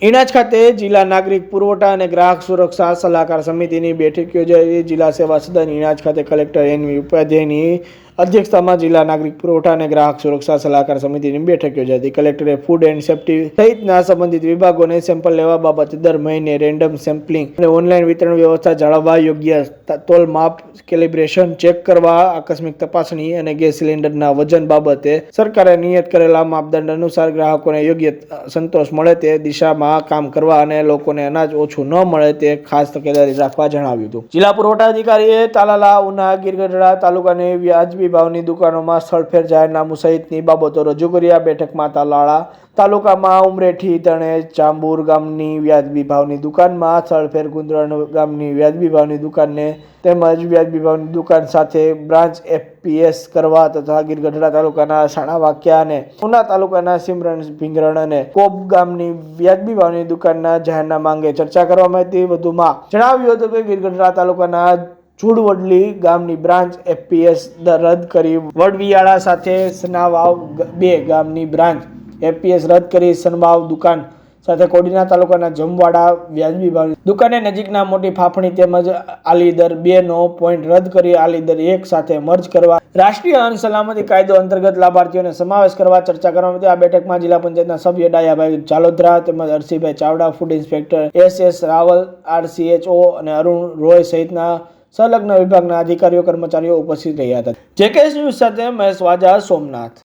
ઈણાજ ખાતે જિલ્લા નાગરિક પુરવઠા અને ગ્રાહક સુરક્ષા સલાહકાર સમિતિની બેઠક યોજાઈ. જિલ્લા સેવા સદન ઈણાજ ખાતે કલેક્ટર એનવી ઉપાધ્યાયની અધ્યક્ષતામાં જિલ્લા નાગરિક પુરવઠા અને ગ્રાહક સુરક્ષા સલાહકાર સમિતિની બેઠક યોજાઈ હતી. કલેક્ટરે ફૂડ એન્ડ સેફ્ટી સહિતના સંબંધિત વિભાગોને સેમ્પલ લેવા બાબતે દર મહિને રેન્ડમ સેમ્પલિંગ અને ઓનલાઈન વિતરણ વ્યવસ્થા જાળવવા, યોગ્ય તોલ માપ કેલિબ્રેશન ચેક કરવા, આકસ્મિક તપાસણી અને ગેસ સિલિન્ડરના વજન બાબતે સરકારે નિયત કરેલા માપદંડ અનુસાર ગ્રાહકોને યોગ્ય સંતોષ મળે તે દિશામાં કામ કરવા અને લોકોને અનાજ ઓછું ન મળે તે ખાસ તકેદારી રાખવા જણાવ્યું હતું. જિલ્લા પુરવઠા અધિકારીએ તાલાલા, ઉના, ગીરગઢડા તાલુકાની વ્યાજબી ભાવની દુકાનોમાં સ્થળફેર જાહેરનામું સહિતની બાબતો રજૂ કરી. આ બેઠકમાં તાલાલા તાલુકામાં ઉમરેઠી, તણેજ, ચાંબુર ગામની વ્યાજબી ભાવની દુકાનમાં સ્થળફેર, ગુંદરણ ગામની વ્યાજબી ભાવની દુકાનને તેમજ વ્યાજબી ભાવની દુકાન સાથે બ્રાન્ચ એફપીએસ કરવા તથા ગીરગઢડા તાલુકાના સાણાવાક્યા અને ઉના તાલુકાના સિમરણ, ભીંગરણ અને કોપ ગામની વ્યાજબી ભાવની દુકાનના જાહેરનામા અંગે ચર્ચા કરવામાં હતી. વધુમાં જણાવ્યું હતું કે ગીરગઢડા તાલુકાના ચુડવડલી ગામની બ્રાન્ચ એફપીએસ રદ કરી વડવિયાળા સાથે સનાવાવ 2 ગામની બ્રાન્ચ એફપીએસ રદ કરી સનવાવ દુકાન સાથે કોડીના તાલુકાના જમવાડા વ્યાજબી ભાવની દુકાને નજીકના મોટી ફાફણી તેમજ આલીદર 2 નો પોઈન્ટ રદ કરી આલીદર 1 સાથે મર્જ કરવા, રાષ્ટ્રીય અન્ન સલામતી કાયદો અંતર્ગત લાભાર્થીઓને સમાવેશ કરવા ચર્ચા કરવામાં હતી. આ બેઠકમાં જિલ્લા પંચાયતના સભ્ય ડાયાભાઈ જાલોદ્રા તેમજ Harsibhai Chavda, food inspector S Rawal, RCHO અને અરુણ રોય સહિતના સંલગ્ન વિભાગના અધિકારીઓ, કર્મચારીઓ ઉપસ્થિત રહ્યા હતા. જેકેએસ ન્યૂઝ સાથે મહેશ વાજા, સોમનાથ.